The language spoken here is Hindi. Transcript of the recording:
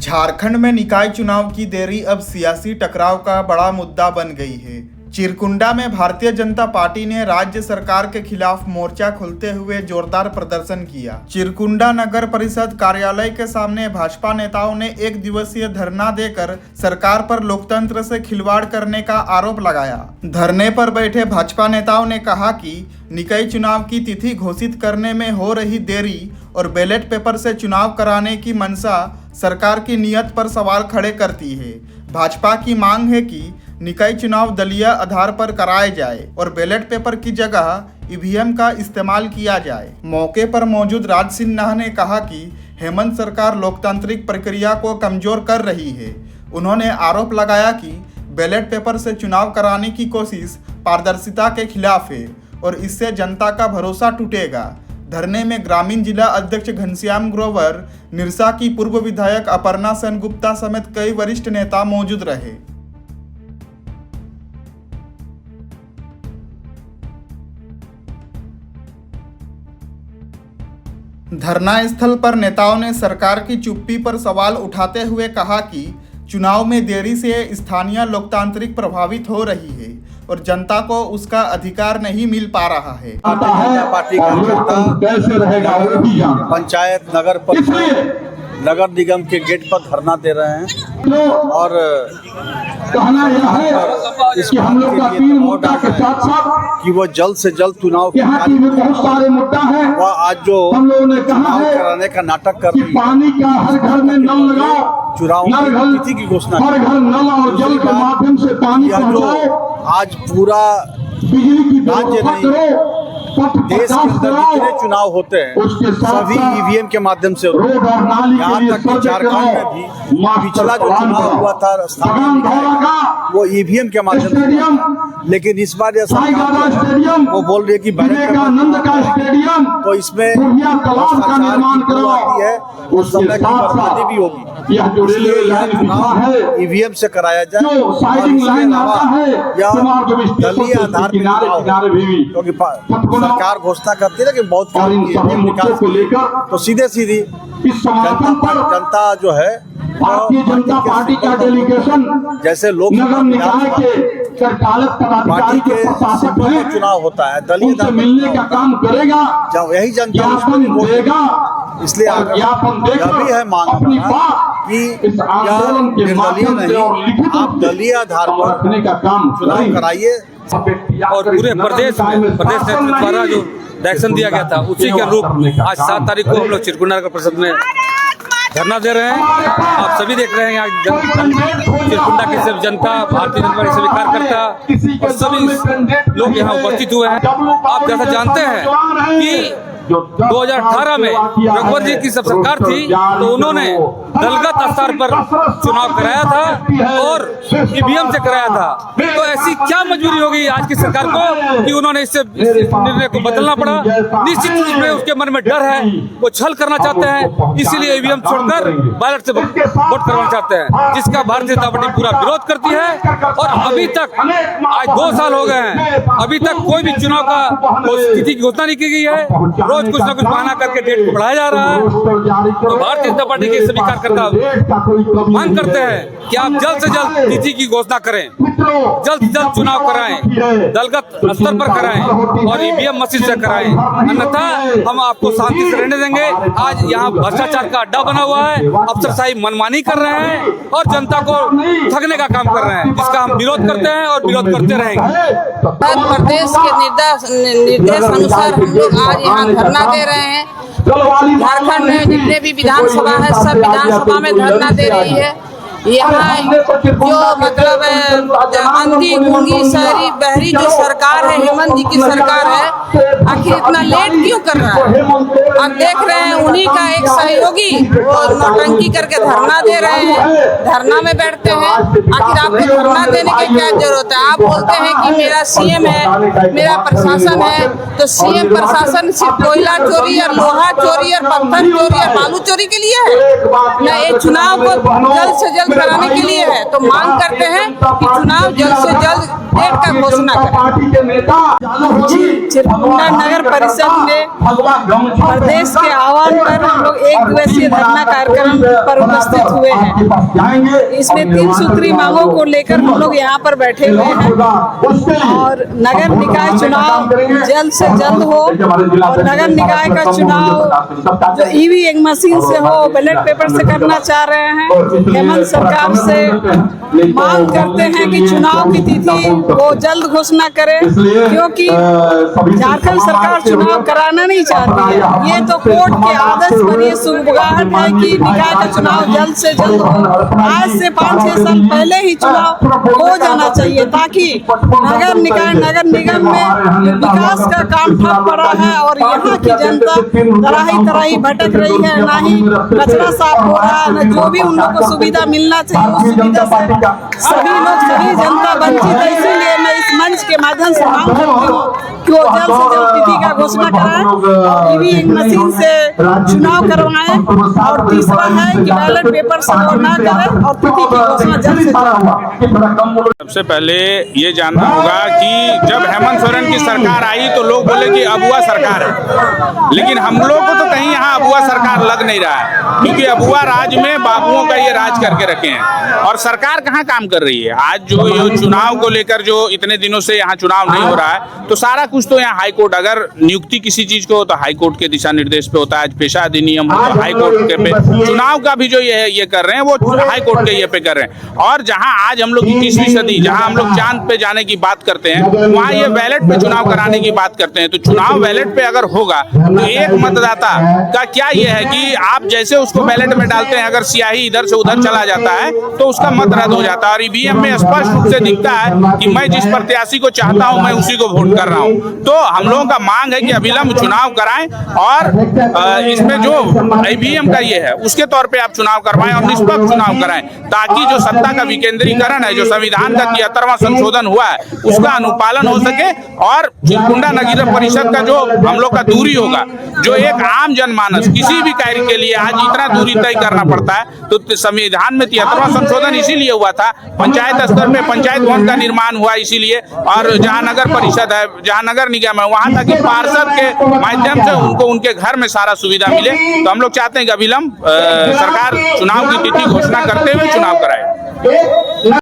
झारखंड में निकाय चुनाव की देरी अब सियासी टकराव का बड़ा मुद्दा बन गई है। चिरकुंडा में भारतीय जनता पार्टी ने राज्य सरकार के खिलाफ मोर्चा खोलते हुए जोरदार प्रदर्शन किया। चिरकुंडा नगर परिषद कार्यालय के सामने भाजपा नेताओं ने एक दिवसीय धरना देकर सरकार पर लोकतंत्र से खिलवाड़ करने का आरोप लगाया। धरने पर बैठे भाजपा नेताओं ने कहा कि निकाय चुनाव की तिथि घोषित करने में हो रही देरी और बैलेट पेपर से चुनाव कराने की मंशा सरकार की नीयत पर सवाल खड़े करती है। भाजपा की मांग है कि निकाय चुनाव दलीय आधार पर कराए जाए और बैलेट पेपर की जगह ईवीएम का इस्तेमाल किया जाए। मौके पर मौजूद राज सिन्हा ने कहा कि हेमंत सरकार लोकतांत्रिक प्रक्रिया को कमजोर कर रही है। उन्होंने आरोप लगाया कि बैलेट पेपर से चुनाव कराने की कोशिश पारदर्शिता के खिलाफ है और इससे जनता का भरोसा टूटेगा। धरने में ग्रामीण जिला अध्यक्ष घनश्याम ग्रोवर, निरसा की पूर्व विधायक अपर्णा सेनगुप्ता समेत कई वरिष्ठ नेता मौजूद रहे। धरना स्थल पर नेताओं ने सरकार की चुप्पी पर सवाल उठाते हुए कहा कि चुनाव में देरी से स्थानीय लोकतांत्रिक प्रभावित हो रही है और जनता को उसका अधिकार नहीं मिल पा रहा है। पार्टी कार्यकर्ता पंचायत नगर निगम के गेट पर धरना दे रहे हैं और कहना यह है कि हम लोग का 3 मुद्दा के साथ साथ कि वो जल्द से जल्द चुनाव में बहुत सारे मुद्दा है। वह आज जो हम लोगों ने कहा है कराने का नाटक कर कि पानी का हर घर में नल लगाओ, चुनाव तिथि की घोषणा, हर घर नल और जल के माध्यम से पानी पहुंचाओ। आज पूरा बिजली की राज्य नहीं देश के अंदर जितने चुनाव होते हैं सभी ईवीएम के माध्यम से होते हैं। यहाँ तक कि झारखंड में भी पिछला जो चुनाव हुआ था स्थानीय वो ईवीएम के माध्यम से, लेकिन इस बार वो बोल रही है कि तो इसमें आती है और समय की बर्बादी भी होगी। इसलिए यह चुनाव ईवीएम से कराया जाए और इसके अलावा यह दलीय आधार पर क्योंकि सरकार घोषणा करती है कि बहुत विकास को लेकर तो सीधे जनता जो है भारतीय जनता पार्टी का डेलीगेशन जैसे लोग नगर निकाय के पार्टी के चुनाव होता है दलीय मिलने का काम करेगा, जब यही जनता देगा। इसलिए भी है मांग कि निर्दलीय नहीं, आप दलीय आधार पर का काम चुनाव कराइए। और पूरे प्रदेश नेतृत्व द्वारा जो डायरेक्शन दिया गया था उसी के अनुरूप आज 7 तारीख को हम लोग चिरकुंडा नगर परिषद में धरना दे रहे हैं। आप सभी देख रहे हैं चिरकुंडा की सिर्फ जनता, भारतीय जनता पार्टी सभी कार्यकर्ता और सभी लोग यहाँ उपस्थित हुए हैं। आप जैसा जानते हैं कि 2018 में रघुवर जी की सब सरकार थी तो उन्होंने दलगत स्तर पर चुनाव कराया था और ईवीएम से कराया था। तो ऐसी क्या मजबूरी होगी आज की सरकार को कि उन्होंने इस निर्णय को बदलना पड़ा। निश्चित रूप में उसके मन में डर है, वो छल करना चाहते हैं, इसीलिए ईवीएम छोड़कर बैलेट से वोट करवाना चाहते हैं, जिसका भारतीय जनता पार्टी पूरा विरोध करती है। और अभी तक आज 2 साल हो गए हैं, अभी तक कोई भी चुनाव का तिथि की घोषणा नहीं की गई है। रोज कुछ न कुछ बहाना करके डेट को बढ़ाया जा रहा है। तो भारतीय जनता पार्टी के सभी कार्यकर्ता मांग करते हैं कि आप जल्द से जल्द तिथि की घोषणा करें, जल्द से जल्द चुनाव कराएं, दलगत स्तर पर कराएं और ईवीएम मशीन से कराएं, अन्यथा हम आपको शांति से रहने देंगे। आज यहाँ भ्रष्टाचार का अड्डा बना हुआ है, अफसरशाही मनमानी कर रहे हैं और जनता को ठगने का काम कर रहे हैं, जिसका हम विरोध करते हैं और विरोध करते रहेंगे। प्रदेश के निर्देश अनुसार हम लोग आज यहाँ धरना दे रहे हैं। झारखंड में जितने भी विधानसभा है सब विधानसभा में धरना दे रही है। यहाँ जो मतलब अंधी गूंगी शहरी बहरी जो सरकार है, हेमंत जी की सरकार है, आखिर इतना लेट क्यों कर रहा है। आप देख रहे हैं उन्हीं का एक सहयोगी वो नौटंकी करके धरना दे रहे हैं, धरना में बैठते हैं। आखिर आपको धरना देने की क्या जरूरत है। आप बोलते हैं कि मेरा सीएम है, मेरा प्रशासन है, तो सीएम प्रशासन सिर्फ कोयला चोरी और लोहा चोरी और पत्थर चोरी और बालू चोरी के लिए है न ये चुनाव को जल्द से जल्द कराने के लिए है। तो मांग करते हैं कि चुनाव जल्द से जल्द डेट का घोषणा पार्टी के नेता चिरकुंडा नगर परिषद में प्रदेश के आह्वान पर हम लोग एक दिवसीय धरना कार्यक्रम पर उपस्थित हुए हैं। इसमें 3 सूत्री मांगों को लेकर हम लोग यहाँ पर बैठे हुए हैं और नगर निकाय चुनाव जल्द से जल्द हो और नगर निकाय का चुनाव जो ईवीएम मशीन से हो, बैलेट पेपर से करना चाह रहे हैं। हेमंत सरकार से मांग करते हैं कि चुनाव की तिथि वो जल्द घोषणा करे, क्योंकि झारखंड सरकार चुनाव कराना नहीं चाहती है। ये तो कोर्ट के आदेश पर ये सुबगाहट है कि निकाय का चुनाव जल्द से जल्द हो। आज से 5-6 साल पहले ही चुनाव हो जाना चाहिए, ताकि नगर निकाय नगर निगम में विकास का काम ठप पड़ा है और यहाँ की जनता तराही तराही भटक रही है। ना ही कचरा साफ हो रहा है, न जो भी उन लोग को सुविधा मिलना चाहिए उस सुविधा से सभी जनता वंचित है। इसीलिए मैं इस मंच के माध्यम से मांग करती हूँ कि वो जल्द से जल्द तिथि का घोषणा कराएं और ईवीएम मशीन से चुनाव करवाएं। और तीसरा है कि बैलेट पेपर से वो ना करें और तिथि की घोषणा जल्द से जल्द। सबसे पहले ये जानना होगा कि जब हेमंत सोरेन की सरकार आई तो लोग बोले कि अबुआ सरकार है, लेकिन हम लोग को तो कहीं यहाँ अबुआ सरकार लग नहीं रहा है, क्योंकि अबुआ राज में बाबुओं का ये राज करके रखे हैं और सरकार कहाँ काम कर रही है। आज जो ये चुनाव को लेकर जो इतने दिनों से यहाँ चुनाव नहीं हो रहा है, तो सारा कुछ तो यहाँ हाई कोर्ट, अगर नियुक्ति किसी चीज को हो तो हाई कोर्ट के दिशा निर्देश पे होता है। आज पेशा अधिनियम हो तो हाई कोर्ट के पे, चुनाव का भी जो ये कर रहे हैं वो हाई कोर्ट के ये पे कर रहे हैं। और जहाँ आज हम लोग 21वीं सदी, जहाँ हम लोग चांद पे जाने की बात करते हैं, वहाँ ये बैलेट पे चुनाव कराने की बात करते हैं। तो चुनाव बैलेट पे अगर होगा तो एक मतदाता का क्या ये है कि आप जैसे उसको बैलेट में डालते हैं, अगर स्याही इधर से उधर चला जाता है तो उसका मत रद्द हो जाता है। और ईवीएम में स्पष्ट रूप से दिखता है कि मैं जिस प्रत्याशी को चाहता हूं मैं उसी को वोट कर रहा हूं। तो हम लोगों का मांग है कि अविलंब चुनाव कराएं और इसमें जो ईवीएम का ये है उसके तौर पे आप चुनाव करवाएं और निष्पक्ष चुनाव कराएं, ताकि जो सत्ता का विकेंद्रीकरण है, जो संविधान का 73वां संशोधन हुआ है, उसका अनुपालन हो सके और चिरकुंडा नगर परिषद का जो हम लोग का दूरी होगा, जो एक आम जनमानस किसी भी कार्य के लिए आज इतना दूरी तय करना पड़ता है। तो संविधान में 73वां संशोधन इसीलिए हुआ था, पंचायत स्तर पे पंचायत भवन का निर्माण हुआ इसीलिए, और जहाँ नगर परिषद है, जहाँ नगर निगम है, वहां तक कि पार्षद के माध्यम से उनको उनके घर में सारा सुविधा मिले। तो हम लोग चाहते हैं कि अविलंब सरकार चुनाव की तिथि घोषणा करते हुए चुनाव कराए।